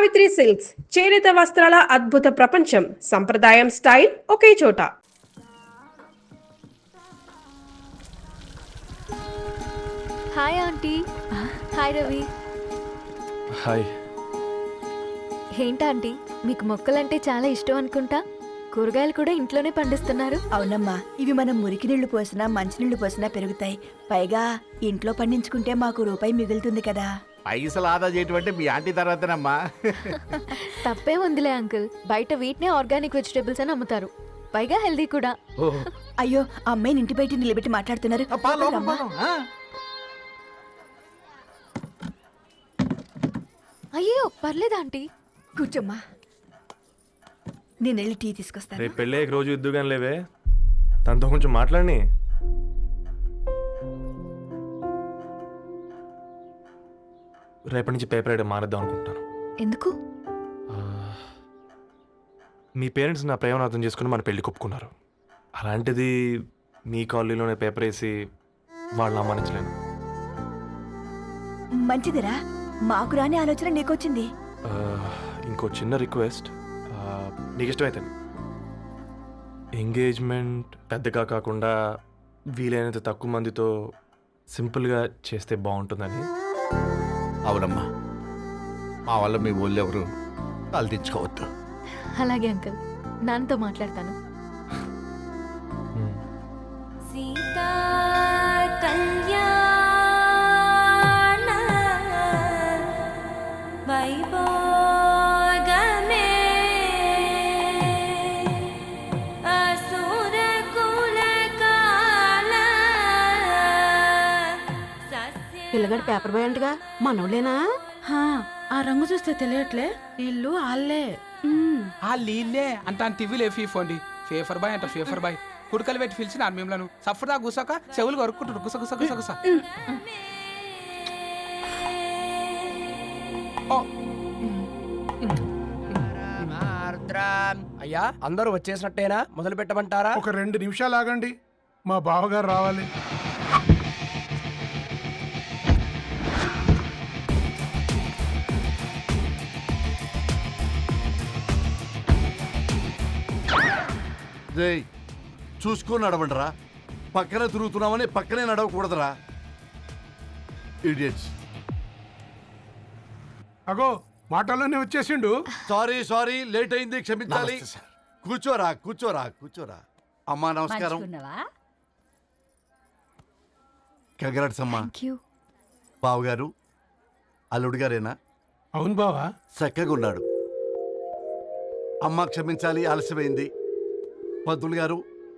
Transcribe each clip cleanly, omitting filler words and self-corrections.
Savitri silks చేనేత వస్త్రాల అద్భుత ప్రపంచం. సంప్రదాయం స్టైల్ ఒకే చోట. Hi aunty. Hi Ravi. Hi. ఏంటంటీ మీకు మొక్కలంటే చాలా ఇష్టం అనుకుంటా. కూరగాయలు కూడా ఇంట్లోనే పండిస్తున్నారు. అవునమ్మా, ఇవి మనం మురికి నీళ్లు పోసినా మంచినీళ్లు పోసినా పెరుగుతాయి. పైగా ఇంట్లో పండించుకుంటే మాకు రూపాయి మిగులుతుంది కదా. పైసలు ఆదా చేయటం మీ ఆంటీ తర్వాతనమ్మా. తప్పే ఉందిలే అంకుల్, బయట వీటినే ఆర్గానిక్ వెజిటేబుల్స్ అని అమ్ముతారు, పైగా హెల్దీ కూడా. అయ్యో, అమ్మాయిని ఇంటి బయట నిలబెట్టి మాట్లాడుతున్నారు. అయ్యో పర్లేదు ఆంటీ, కూర్చోమ్మా, నేను వెళ్ళి టీ తీసుకొస్తాను. రేపు పెళ్ళి రోజు ఇద్దుగాని లేవే, తనతో కొంచెం మాట్లాడి. రేపటి నుంచి పేపర్ రైడ్ మానేద్దాం అనుకుంటాను. ఎందుకు? మీ పేరెంట్స్ నా ప్రేమను అర్థం చేసుకుని మన పెళ్లి ఒప్పుకున్నారు. అలాంటిది మీ కాలనీలోనే పేపర్ వేసి వాళ్ళని అమ్మానించలేను. మంచిదిరా, మాకు రాని ఆలోచన నీకొచ్చింది. ఇంకో చిన్న రిక్వెస్ట్, నీకు ఇష్టమైతే ఎంగేజ్మెంట్ పెద్దగా కాకుండా వీలైనంత తక్కువ మందితో సింపుల్గా చేస్తే బాగుంటుందని. అవునమ్మా, మా వల్ల మీ ఊళ్ళో ఎవరు కాలు తెచ్చుకోవద్దు. అలాగే అంకుల్, నాన్నతో మాట్లాడతాను. సీతా కళ్యాణ వైభోగమే అసుర కుల కాల పిల్లగాడు పేపర్ బాయ్ అంటగా మనోళ్ళేనా? ఆ రంగు చూస్తే తెలియట్లే, ఇల్లు ఆళ్ళే. ఆ లీల్లే అంత టీవీలో ఫీఫోండి. ఫేఫర్ బాయ్ అంట, ఫేఫర్ బాయ్. కుడుకలు పెట్టి పిలిచిన మిమ్మలను సఫర్దా గుసక చెవులు కొరుక్కుంటారు. గుస గుస గుస గుస. అయ్యా, అందరూ వచ్చేసినట్టేనా? మొదలు పెట్టమంటారా? ఒక 2 నిమిషాలు ఆగండి, మా బావగారు రావాలి. చూసుకొని నడవండిరా. పక్కనే తిరుగుతున్నామని పక్కనే నడవకూడదురా. ఇడియట్స్. అగో, మాటల్లోనే వచ్చేసిండు. సారీ లేట్ అయింది, క్షమించాలి. కూర్చోరా కూర్చోరా కూర్చోరా. అమ్మా నమస్కారం. కంగ్రాట్స్ అమ్మా. బావగారు అల్లుడు గారేనా? అవును బావా, చక్కగా ఉన్నాడు. అమ్మ క్షమించాలి, ఆలస్యమైంది. పంతులు గారు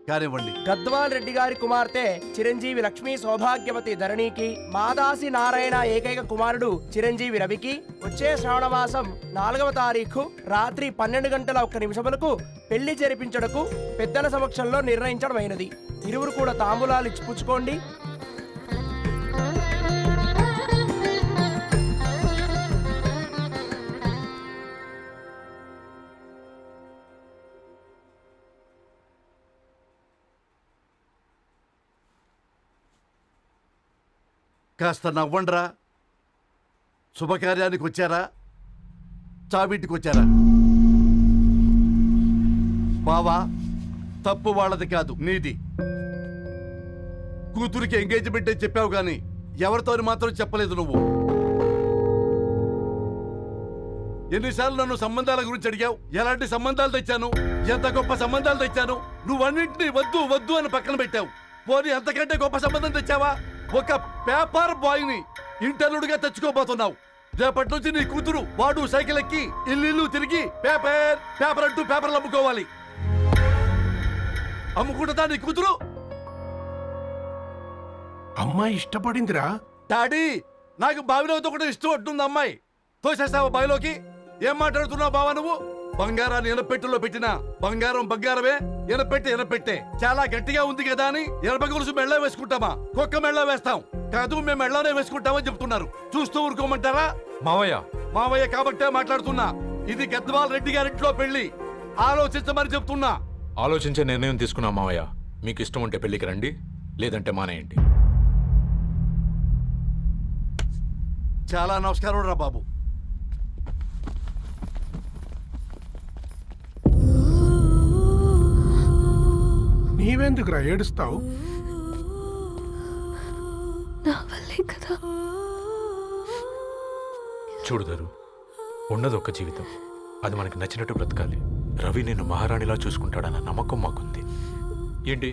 కానివ్వండి. గద్వాల్ రెడ్డి గారి కుమార్తె చిరంజీవి లక్ష్మీ సౌభాగ్యవతి ధరణికి, మాదాసి నారాయణ ఏకైక కుమారుడు చిరంజీవి రవికి వచ్చే శ్రావణమాసం 4వ తారీఖు రాత్రి 12:01 పెళ్లి జరిపించడకు పెద్దల సమక్షంలో నిర్ణయించడమైనది. ఇరువురు కూడా తాంబూలాలు ఇచ్చి పుచ్చుకోండి. కాస్త నవ్వండ్రా. శుభకార్యానికి వచ్చారా, చావింటికి వచ్చారా? బావా, తప్పు వాళ్ళది కాదు, నీది. కూతురికి ఎంగేజ్మెంట్ అని చెప్పావు కానీ ఎవరితో మాత్రం చెప్పలేదు నువ్వు. ఎన్నిసార్లు నన్ను సంబంధాల గురించి అడిగావు? ఎలాంటి సంబంధాలు తెచ్చాను, ఎంత గొప్ప సంబంధాలు తెచ్చాను. నువ్వన్నింటినీ వద్దు వద్దు అని పక్కన పెట్టావు. పోనీ అంతకంటే గొప్ప సంబంధం తెచ్చావా? ఒక పేపర్ బాయ్ ని ఇంటర్లుడిగా తెచ్చుకోబోతున్నావు. రేపటి నుంచి నీ కూతురు వాడు సైకిల్ ఎక్కి ఇల్లు తిరిగి పేపర్ అంటూ పేపర్లు అమ్ముకోవాలి. అమ్ముకుంటుందా నీ కూతురు? అమ్మాయి ఇష్టపడిందిరా. డాడీ, నాకు బావిలోతో కూడా ఇష్టం అంటుంది అమ్మాయి. తోసేస్తావా బావిలోకి? ఏం మాట్లాడుతున్నావు బావా నువ్వు? బంగారాన్ని ఎనపెట్టులో పెట్టిన బంగారం బంగారమే, ఎనపెట్టే చాలా గట్టిగా ఉంది కదా అని ఎనప గొలుసు మెళ్ళ వేసుకుంటామా? కుక్క మెళ్ళ వేస్తాం కాదు, మేము మెళ్ళనే వేసుకుంటామని చెప్తున్నారు. చూస్తూ ఊరుకోమంటారా? మావయ్య కాబట్టే మాట్లాడుతున్నా. ఇది గద్వాల్ రెడ్డి గారింట్లో పెళ్లి, ఆలోచించమని చెప్తున్నా. ఆలోచించే నిర్ణయం తీసుకున్నా మావయ్య. మీకు ఇష్టం ఉంటే పెళ్లికి రండి, లేదంటే మానేయండి. చాలా నమస్కారం రా బాబు. నీవెందుకురా ఏడుస్తావు? నా వల్లే కదా. చూడుదారు, ఉన్నది ఒక్క జీవితం, అది మనకి నచ్చినట్టు బ్రతకాలి. రవి నిన్ను మహారాణిలా చూసుకుంటాడన్న నమ్మకం మాకుంది. ఏంటి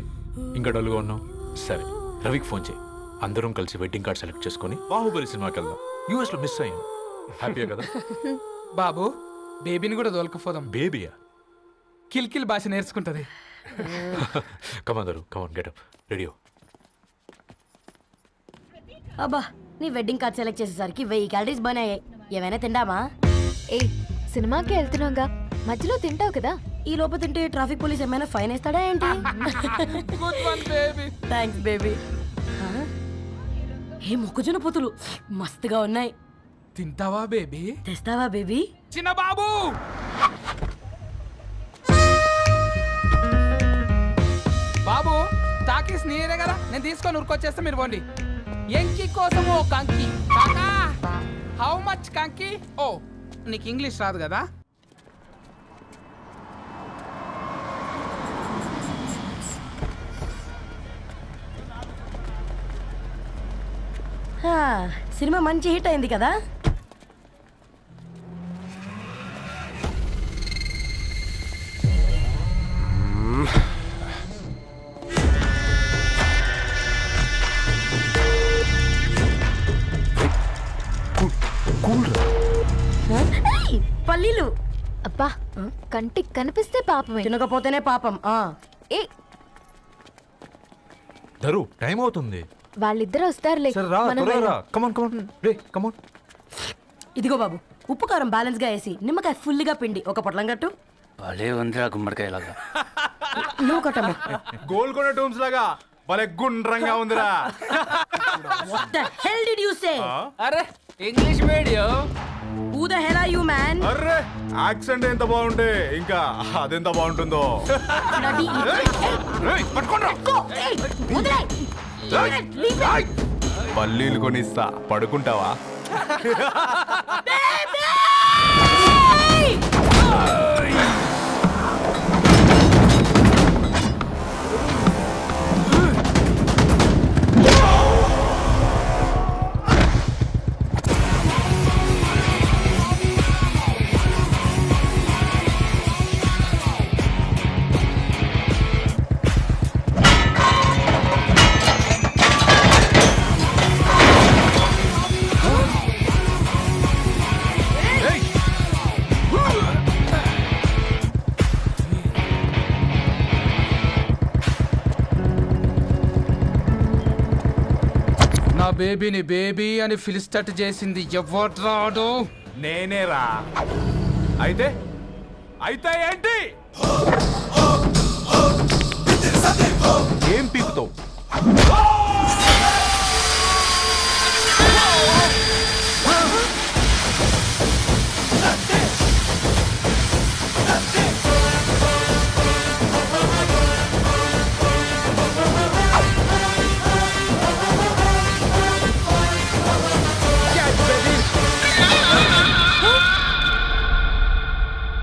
ఇంకా డల్గా ఉన్నావు? సరే, రవికి ఫోన్ చేయి. అందరం కలిసి వెడ్డింగ్ కార్డ్ సెలెక్ట్ చేసుకొని బాహుబలి సినిమాకి వెళ్దాం. యూఎస్లో మిస్ అయ్యాం. హ్యాపీయా కదా? బాబు, బేబీని కూడా దోలకపోదాం. బేబీయా? కిల్కిల్ భాష నేర్చుకుంటది. కమాందరు, కమాన్ గెటప్, రెడీ. అబ్బా, నీ వెడ్డింగ్ కార్డ్ సెలెక్ట్ చేసేసరికి 1000 క్యాలరీస్ బర్న్ అయ్యాయి. ఏమైనా తిండామా? ఏ సినిమాకి వెళ్తున్నాగా, మధ్యలో తింటావు కదా. ఈ లోపు తింటే ట్రాఫిక్ పోలీస్ ఏమైనా ఫైన్ వేస్తాడా ఏంటి? Good one baby. Thanks baby. ఏ మొక్కజొన్న పొతులు మస్తుగా ఉన్నాయి. తింటావా బేబీ? తెస్తావా బేబీ? చిన్న బాబు, బాబు టాకీస్ నీరే కదా, నేను తీసుకొని ఉరికొచ్చేస్తే మీరు పోండి. ఎంకి కోసం ఓ కంకి. కాకా, హౌ మచ్ కంకి? ఓ, నీకు ఇంగ్లీష్ రాదు కదా. సినిమా మంచి హిట్ అయింది కదా. పల్లీలు అబ్బా, కంటికి కనిపిస్తే పాపమే, తినకపోతేనే పాపం. ఏ ధరు, టైం అవుతుంది. వాళ్ళిద్దరు వస్తారులే. సరే రా, మనం త్వరగా రా. వెళ్దాం. కమాన్ కమాన్ రే, కమాన్. ఇదిగో బాబు, ఉప్పు కారం బ్యాలెన్స్ గా వేసి నిమ్మకాయ ఫుల్గా పిండి ఒక పొట్లం కట్టు. భలే ఉందిరా గుమ్మడికాయలాగా. నువ్వు కట్టమ్మా. గోల్కొండ టూమ్స్ లాగా భలే గుండ్రంగా ఉందిరా. What the hell did you say? అరే English medium. Who the hell are you, man? Array, accent ఎంత బాగుంటే ఇంకా అదెంత బాగుంటుందో. Bloody Go! Hey! వదిలేయ్! Leave it! పల్లీలు కొనిస్తా, పడుకుంటావా? నా బేబీని బేబీ అని పిలిచేటట్టు చేసింది ఎవడ్రాడు? నేనేరా. అయితే అయితే ఏంటి? ఏం పీకుతావు?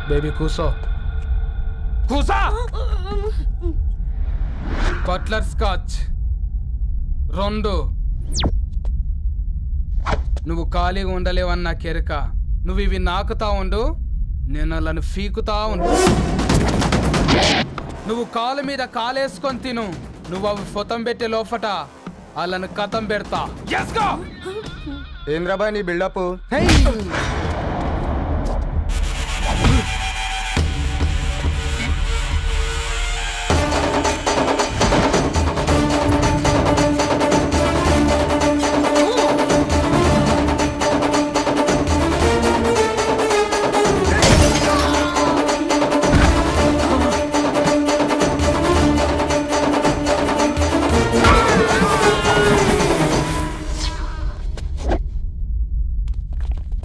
బేబీ కూసో, కూసా. Buttler scotch 2. నువ్వు ఖాళీగా ఉండలేవన్న కెరక. నువ్వు ఇవి నాకుతా ఉండు, నేను వాళ్ళను ఫీకుతా ఉండు. నువ్వు కాలు మీద కాలేసుకొని తిను. నువ్వు అవి ఫొతం పెట్టే లోపట వాళ్ళను కథం పెడతా. ఏంద్రాబాయ్ నీ బిల్డప్?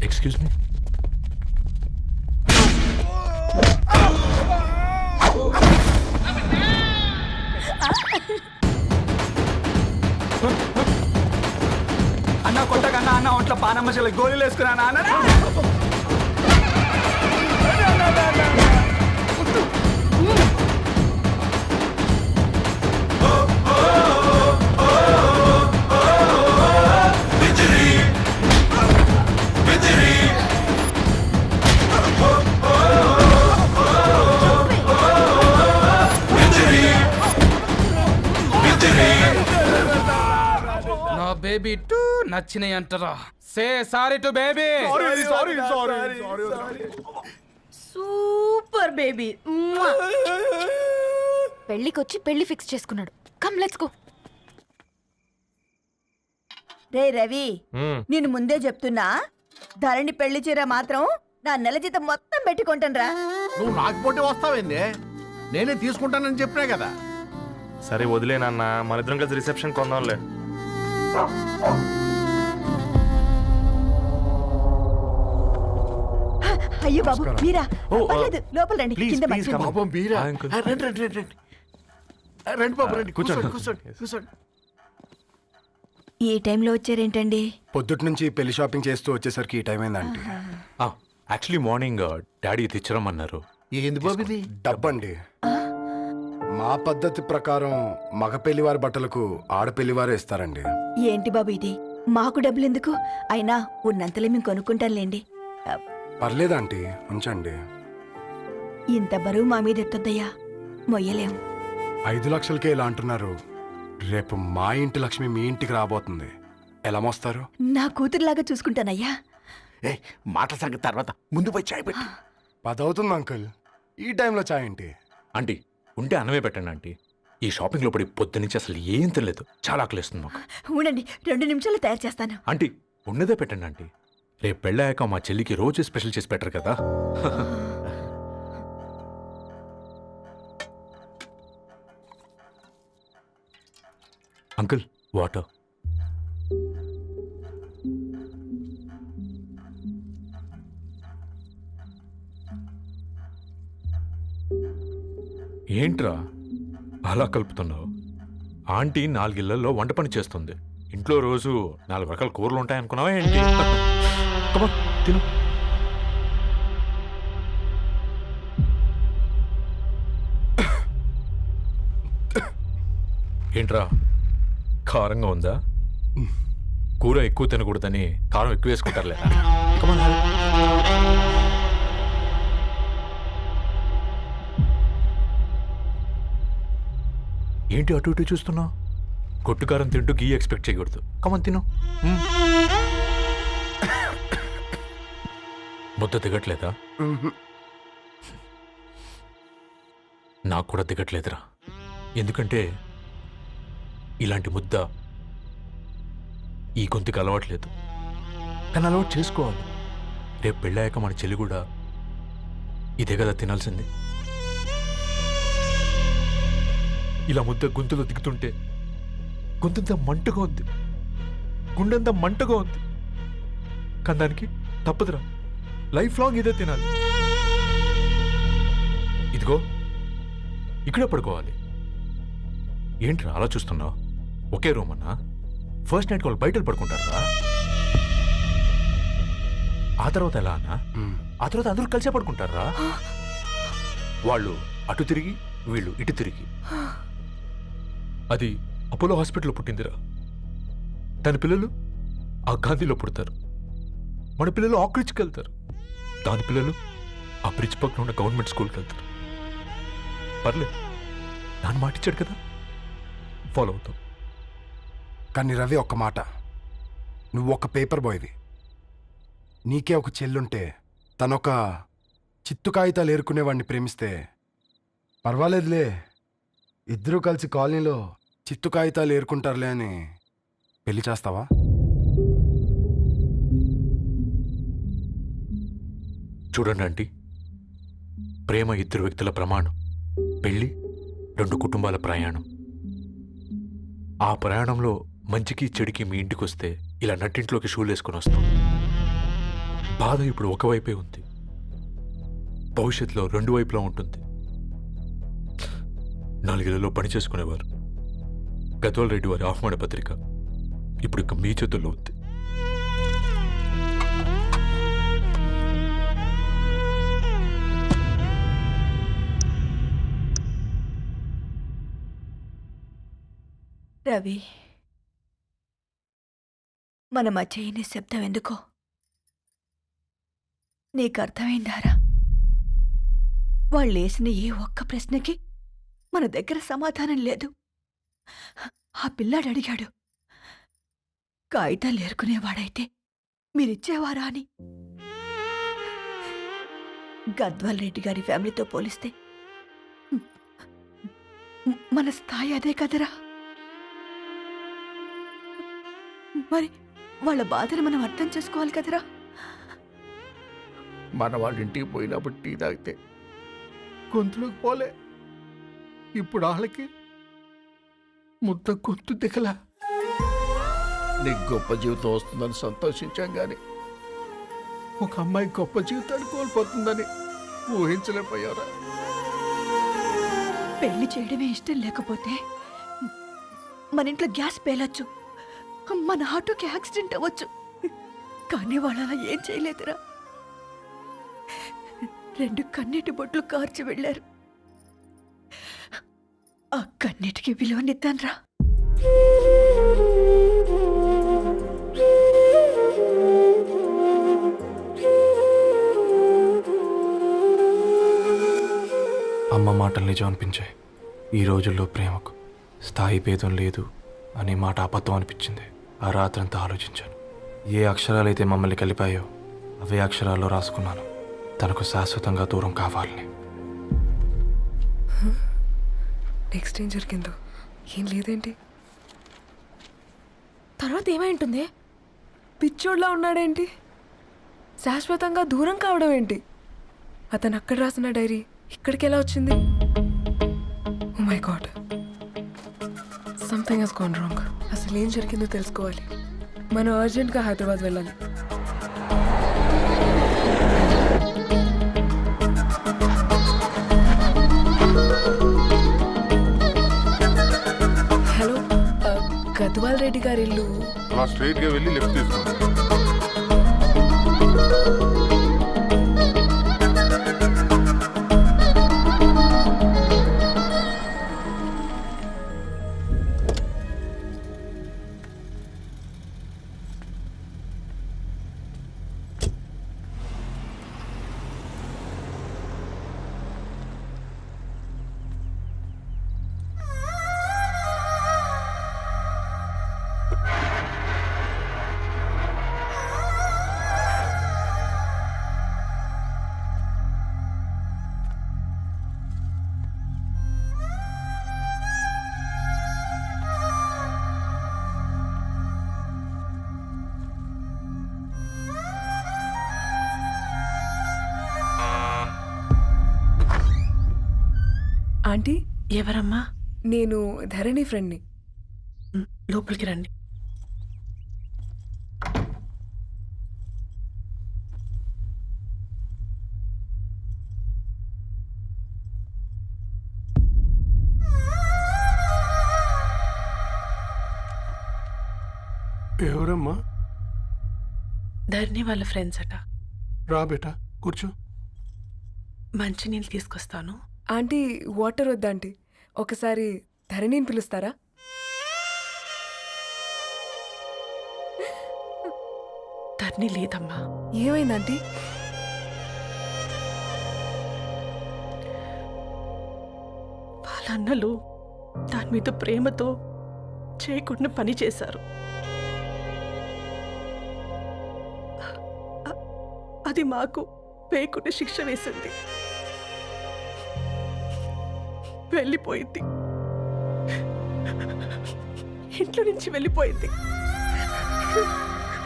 Excuse me. అన్న కొట్టకన్నా అన్న ఒంట్లో పానమ్మశల గోళీలు వేసుకున్నా అన్న. బేబీ టూ నచ్చినాయి అంటారా? Say sorry to baby. Super baby. పెళ్ళికొచ్చి పెళ్లి ఫిక్స్ చేసుకున్నాడు. Come let's go. రే రవి, నేను ముందే చెప్తున్నా, ధరణి పెళ్లి చీర మాత్రం నా నెల జీతం మొత్తం పెట్టుకుంటానురా. నువ్వు నాకు పోటీ వస్తావేంది? నేనే తీసుకుంటానని చెప్పినా కదా. సరే వదిలేనన్న, మన ఇద్దరం కలిసి రిసెప్షన్ కొందాంలే. అయ్యో బాబు మీరా? ఓ, పర్లేదు, లోపల రండి. ప్లీజ్, కింద ప్లీజ్, మంచం come on. ఉంది. పాపం బీరా. Hi, uncle. రండి రండి రండి రండి. రండి బాబు రండి. కూర్చోండి. కూర్చోండి కూర్చోండి. ఈ టైంలో వచ్చారేంటండి? పొద్దుటి నుంచి పెళ్లి షాపింగ్ చేస్తూ వచ్చేసరికి ఈ టైం అయిందంటే. యాక్చువల్లీ మార్నింగ్ డాడీ తెచ్చరమన్నారు. ఏంది బాబు ఇది? డబ్బండి. మా పద్ధతి ప్రకారం మగ పెళ్లివారి బట్టలకు ఆడపెళ్లివారే ఇస్తారండి. ఏంటి బాబు ఇది? మాకు డబ్బులు ఎందుకు? అయినా ఉన్నంతలే మేము కొనుక్కుంటాంలేండి. పర్లేదంటీ, ఉంచండి. ఇంత బరువు మా మీద ఎత్తొద్దయ్యా, మొయ్యలేం. 5 లక్షలకే ఇలా అంటున్నారు. రేపు మా ఇంటి లక్ష్మి మీ ఇంటికి రాబోతుంది. ఎలా మోస్తారు? నా కూతురులాగా చూసుకుంటానయ్యా. మాట సంగతి తర్వాత, ముందు పోయి చాయ్ పెట్టి. 10 అవుతుంది అంకుల్. ఈ టైంలో చాయ్ ఏంటి? ఆంటీ ఉంటే అన్నమే పెట్టండి ఆంటీ. ఈ షాపింగ్లో పడి పొద్దు నుంచి అసలు ఏం తినలేదు. చాలా ఆకలిస్తుంది మాకు. ఉండండి, 2 నిమిషాలు తయారు చేస్తాను. ఆంటీ ఉన్నదే పెట్టండి ఆంటీ. రేపు పెళ్ళాక మా చెల్లికి రోజు స్పెషల్ చేసి పెట్టరు కదా. Uncle water. ఏంట్రా అలా కలుపుతున్నావు? ఆంటీ 4 ఇళ్లలో వంట పని చేస్తుంది. ఇంట్లో రోజు 4 రకాల కూరలు ఉంటాయనుకున్నావా ఏంటి? Come on, తిను. ఏంట్రా కారంగా ఉందా? కూర ఎక్కువ తినకూడదని కారం ఎక్కువ వేసుకుంటారు లేదా? ఏంటి అటు ఇటు చూస్తున్నావు? కొట్టుకారం తింటూ గీ ఎక్స్పెక్ట్ చేయకూడదు. కమన్ తిను. ముద్ద దిగట్లేదా? నాకు కూడా దిగట్లేదురా. ఎందుకంటే ఇలాంటి ముద్ద ఈ గొంతుకు అలవాట్లేదు. కానీ అలవాటు చేసుకోవాలి. రేపు పెళ్ళాక మన చెల్లి కూడా ఇదే కదా తినాల్సింది. ఇలా ముద్ద గొంతులో దిగుతుంటే గొంతంతా మంటగా ఉంది, గుండెంతా మంటగా ఉంది. కానీ దానికి తప్పదురా, లైఫ్ లాంగ్ ఇదే తినాలి. ఇదిగో ఇక్కడే పడుకోవాలి. ఏంట్రా అలా చూస్తున్నావు? ఒకే రూమ్ అన్నా? ఫస్ట్ నైట్ వాళ్ళు బయట పడుకుంటారా? ఆ తర్వాత ఎలా అన్నా? ఆ తర్వాత అందరూ కలిసే పడుకుంటారా? వాళ్ళు అటు తిరిగి వీళ్ళు ఇటు తిరిగి. అది అపోలో హాస్పిటల్లో పుట్టిందిరా. దాని పిల్లలు ఆ గాంధీలో పుడతారు. మన పిల్లలు ఆక్రిచ్కి వెళ్తారు. దాని పిల్లలు ఆ బ్రిడ్జ్ పక్కన ఉన్న గవర్నమెంట్ స్కూల్కి వెళ్తారు. పర్లేదు, నాన్న మాటిచ్చాడు కదా, ఫాలో అవుతాం. కానీ రవి, ఒక్క మాట. నువ్వు ఒక పేపర్ బాయ్వి. నీకే ఒక చెల్లుంటే తనొక చిత్తు కాగితాలు ఏరుకునేవాడిని ప్రేమిస్తే పర్వాలేదులే, ఇద్దరూ కలిసి కాలనీలో చిత్తు కాగితాలు ఏరుకుంటారులే అని పెళ్లి చేస్తావా? చూడండి ఆంటీ, ప్రేమ 2 వ్యక్తుల ప్రమాణం, పెళ్ళి 2 కుటుంబాల ప్రయాణం. ఆ ప్రయాణంలో మంచికి చెడుకి మీ ఇంటికి వస్తే ఇలా నట్టింట్లోకి షూలు వేసుకొని వస్తాం. బాధ ఇప్పుడు ఒకవైపే ఉంది, భవిష్యత్తులో 2 వైపులా ఉంటుంది. 4 ఇళ్లలో పని చేసుకునేవారు గద్వాల్ రెడ్డి వారి ఆహ్వాన పత్రిక ఇప్పుడు ఇక మీ చేతుల్లో ఉంది. రవి, మన మధ్య ఈ నిశ్శబ్దం ఎందుకో నీకు అర్థమైందారా? వాళ్ళు వేసిన ఏ ఒక్క ప్రశ్నకి మన దగ్గర సమాధానం లేదు. ఆ పిల్లాడు అడిగాడు, కాగితాలు ఏరుకునేవాడైతే మీరిచ్చేవారా అని. గద్వాల్ రెడ్డి గారి ఫ్యామిలీతో పోలిస్తే మన స్థాయి అదే కదరా. మరి వాళ్ళ బాధను మనం అర్థం చేసుకోవాలి కదరా. మన వాళ్ళ ఇంటికి పోయినప్పుడు టీ తాగితే గొంతులోకి పోలే, ఇప్పుడు వాళ్ళకి ముద్ద గొంతు దిగలా. నీకు గొప్ప జీవితం వస్తుందని సంతోషించాం కానీ ఒక అమ్మాయి గొప్ప జీవితాన్ని కోల్పోతుందని ఊహించలేకపోయారా? పెళ్లి చేయడమే ఇష్టం లేకపోతే మన ఇంట్లో గ్యాస్ పేలొచ్చు, మన ఆటోకి యాక్సిడెంట్ అవ్వచ్చు, కానీ వాళ్ళు అలా ఏం చేయలేదురా. 2 కన్నీటి బొట్లు కార్చి వెళ్ళారు. ఆ కన్నీటికి విలువనిద్దాన్రా. అమ్మ మాటలు నిజం అనిపించాయి. ఈ రోజుల్లో ప్రేమకు స్థాయి భేదం లేదు అనే మాట అబద్ధం అనిపించింది. ఆ రాత్రంతా ఆలోచించాను. ఏ అక్షరాలైతే మమ్మల్ని కలిపాయో అవే అక్షరాల్లో రాసుకున్నాను, తనకు శాశ్వతంగా దూరం కావాలని. నెక్స్ట్ ఏం జరిగిందో ఏం లేదేంటి? తర్వాత ఏమై ఉంటుంది? పిచ్చోడ్లా ఉన్నాడేంటి? శాశ్వతంగా దూరం కావడం ఏంటి? అతను అక్కడ రాసిన డైరీ ఇక్కడికి ఎలా వచ్చింది? Oh my god, something has gone wrong. అసలు ఏం జరిగిందో తెలుసుకోవాలి. మనం అర్జెంట్గా హైదరాబాద్ వెళ్ళాలి. హలో, గద్వాల్ రెడ్డి గారి ఇల్లు అలా స్ట్రైట్ గా వెళ్ళి లెఫ్ట్ తీసుకోండి. ఆంటీ, ఎవరమ్మా? నేను ధరణి ఫ్రెండ్ని. లోపలికి రండి. ఎవరమ్మా? ధరణి వాళ్ళ ఫ్రెండ్స్ అట. రా బేటా, కూర్చో. మంచినీళ్ళు తీసుకొస్తాను. ఆంటీ, వాటర్ వద్దాంటీ, ఒకసారి ధరణిని పిలుస్తారా? ధరణి లేదమ్మా. ఏమైందంటీ? వాళ్ళ అన్నలు దాని మీద ప్రేమతో చేయకుండా పని చేశారు. అది మాకు పేయకుండా శిక్ష వేసింది. వెళ్ళిపోయింది, ఇంట్లో నుంచి వెళ్ళిపోయింది.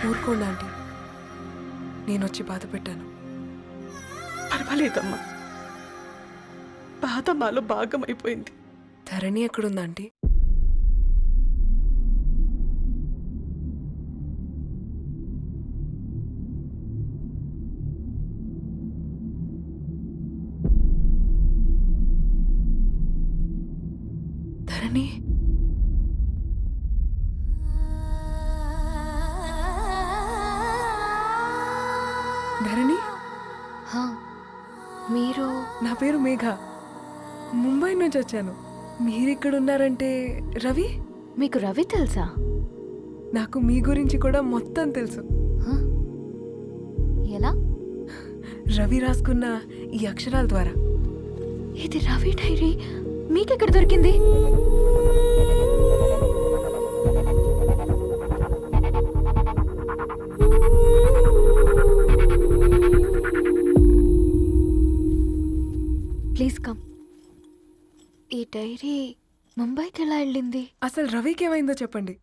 ఊరుకోండి ఆంటీ, నేను వచ్చి బాధ పెట్టాను. పర్వాలేదమ్మా, బాధ మాలో భాగం అయిపోయింది. ధరణి ఎక్కడుందా ఆంటీ? ధరణి, ధరణి, మీరు? నా పేరు మేఘ, ముంబై నుంచి వచ్చాను. మీరిక్కడున్నారంటే రవి? మీకు రవి తెలుసా? నాకు మీ గురించి కూడా మొత్తం తెలుసు. ఎలా? రవి రాసుకున్న ఈ అక్షరాల ద్వారా. ఇది రవి డైరీ మీకెక్కడ దొరికింది? Please come. ఈ డైరీ ముంబైకి ఎలా వెళ్ళింది? అసలు రవికి ఏమైందో చెప్పండి.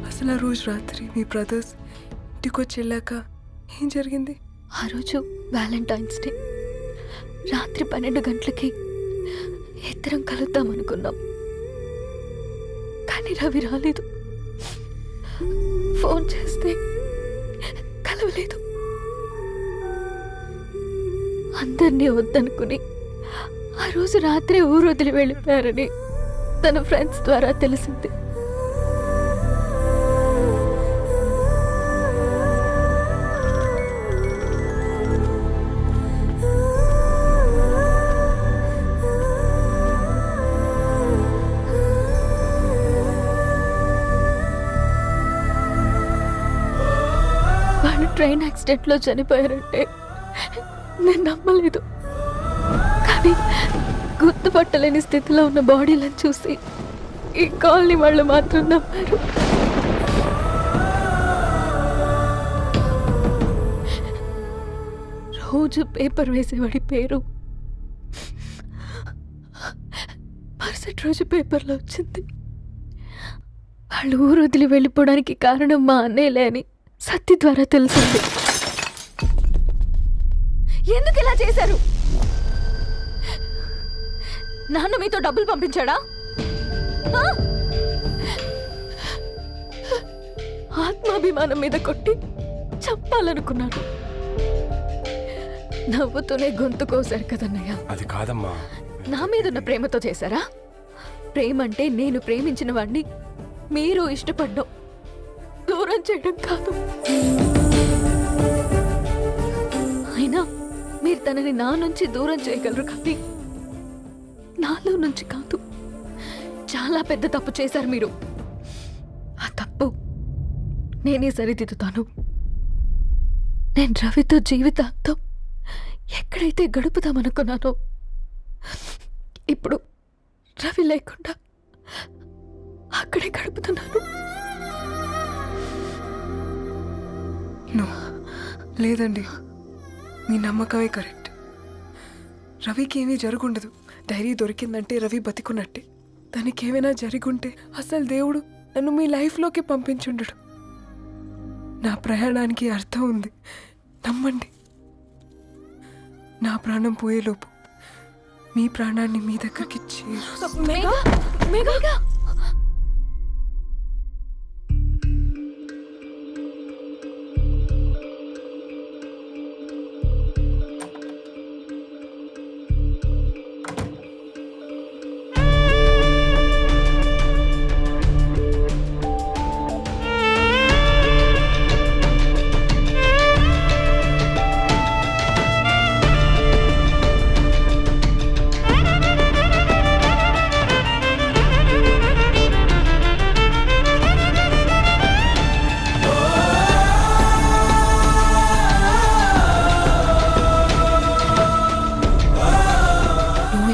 అసలు ఆ రోజు రాత్రి మీ బ్రదర్స్ ఇంటికి వచ్చి వెళ్ళాక ఏం జరిగింది? ఆ రోజు వ్యాలంటైన్స్ డే రాత్రి 12 గంటలకి ఇద్దరం కలుద్దాం అనుకున్నాం. కానీ రవి రాలేదు. ఫోన్ చేస్తే కలవలేదు. అందరినీ వద్దనుకుని ఆ రోజు రాత్రి ఊరు వదిలి వెళ్ళిపోయారని తన ఫ్రెండ్స్ ద్వారా తెలిసింది. వాళ్ళు ట్రైన్ యాక్సిడెంట్లో చనిపోయారంటే నేను నమ్మలేదు. కానీ గుర్తుపట్టలేని స్థితిలో ఉన్న బాడీలను చూసి ఈ కాలనీ వాళ్ళు మాత్రం నమ్మారు. రోజు పేపర్ వేసేవాడి పేరు మరుసటి రోజు పేపర్లో వచ్చింది. వాళ్ళు ఊరు వదిలి వెళ్ళిపోవడానికి కారణం మా అన్నయ్యలే అని సత్య ద్వారా తెలిసింది. ఎందుకు ఇలా చేశారు? నాన్న మీతో డబ్బులు పంపించాడా? ఆత్మాభిమానం మీద కొట్టి చంపాలనుకున్నాడు. నవ్వుతూనే గొంతు కోసారు కదన్నయ్య. అది కాదమ్మా. నా మీదున్న ప్రేమతో చేశారా? ప్రేమంటే నేను ప్రేమించిన వాడిని మీరు ఇష్టపడ్డం, దూరం చేయడం కాదు. అయినా మీరు తనని నా నుంచి దూరం చేయగలరు కానీ నాలో నుంచి కాదు. చాలా పెద్ద తప్పు చేశారు మీరు. ఆ తప్పు నేనే సరిదిద్దుతాను. నేను రవితో జీవితాంతం ఎక్కడైతే గడుపుదామనుకున్నానో ఇప్పుడు రవి లేకుండా అక్కడే గడుపుతున్నాను. లేదండి, మీ నమ్మకమే కరెక్ట్. రవికి ఏమీ జరుగుండదు. డైరీ దొరికిందంటే రవి బతికున్నట్టే. దానికి ఏమైనా జరిగుంటే అసలు దేవుడు నన్ను మీ లైఫ్లోకి పంపించుండడు. నా ప్రయాణానికి అర్థం ఉంది, నమ్మండి. నా ప్రాణం పోయేలోపు మీ ప్రాణాన్ని మీ దగ్గరికి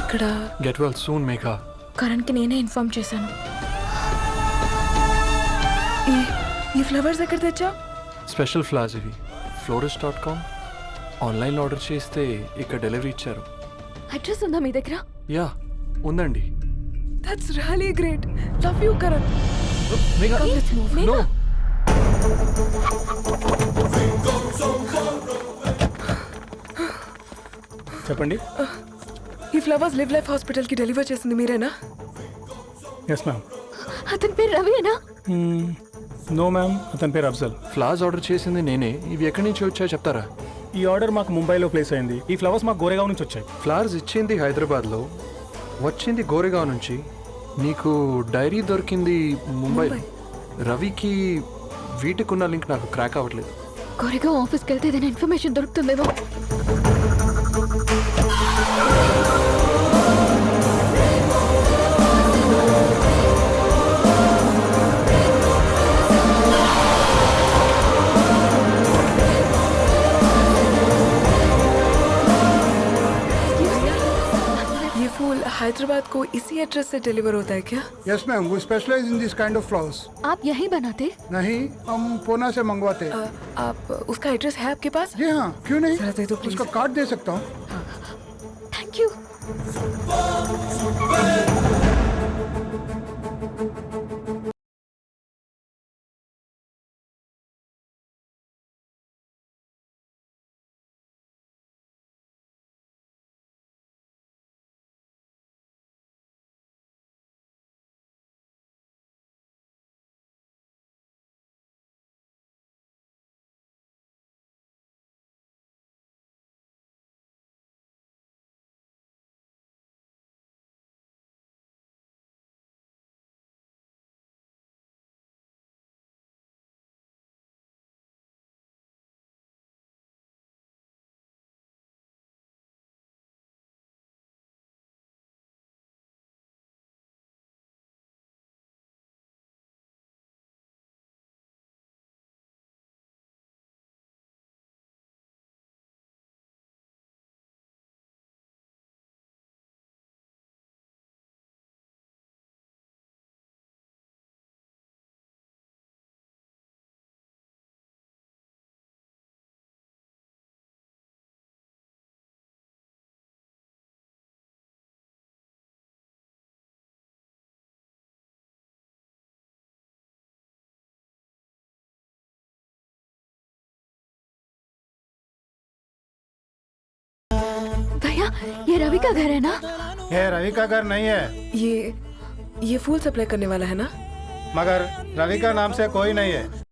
ఇక్కడ గెట్ వెల్ సూన్ మేఘా. కరణ్కి నేనే ఇన్ఫార్మ్ చేశాను. ఈ ఫ్లవర్స్ ఎక్కడ తెచ్చా? స్పెషల్ ఫ్లవర్స్ ఇవి. florist.com ఆన్లైన్లో ఆర్డర్ చేస్తే ఇక్కడ డెలివరీ ఇచ్చారు. అడ్రస్ ఉందా మీ దగ్గర? యా ఉందండి. That's really great. Love you Karan. No. చెప్పండి. ఈ ఫ్లవర్స్ లివ్ లైఫ్ హాస్పిటల్కి డెలివర్ చేసింది మీరేనా? Yes ma'am. అతని పేరు రవియేనా? నో మ్యామ్, అతని పేరు అఫ్జల్. ఫ్లవర్స్ ఆర్డర్ చేసింది నేనే. ఇవి ఎక్కడి నుంచి వచ్చాయో చెప్తారా? ఈ ఆర్డర్ మాకు ముంబైలో ప్లేస్ అయింది. ఈ ఫ్లవర్స్ మాకు గోరేగావ్ నుంచి వచ్చాయి. ఫ్లవర్స్ ఇచ్చింది హైదరాబాద్లో, వచ్చింది గోరేగావ్ నుంచి. నీకు డైరీ దొరికింది ముంబై. రవికి వీటికున్న లింక్ నాకు క్రాక్ అవ్వట్లేదు. కోరేగావ్ ఆఫీస్కి వెళ్తే ఏదైనా ఇన్ఫర్మేషన్ దొరుకుతుందేమో. हैदराबाद को इसी एड्रेस से डिलीवर होता है क्या? Yes ma'am, we specialise in this kind of flowers. आप यहीं बनाते? नहीं, हम पूना से मंगवाते। आप उसका एड्रेस है आपके पास? जी हाँ, क्यों नहीं? जरा दे दो प्लीज। उसका कार्ड दे सकता हूँ। Thank you. भैया, ये रवि का घर है ना? ये रवि का घर नहीं है, ये फूल सप्लाई करने वाला है ना? मगर रवि का नाम से कोई नहीं है।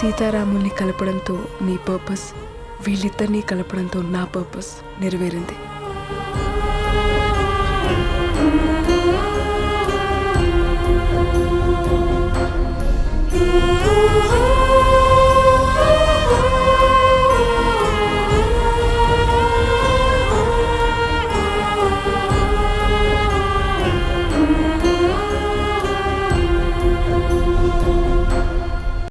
సీతారాముల్ని కలపడంతో నీ పర్పస్, వీళ్ళిద్దరినీ కలపడంతో నా పర్పస్ నెరవేరింది.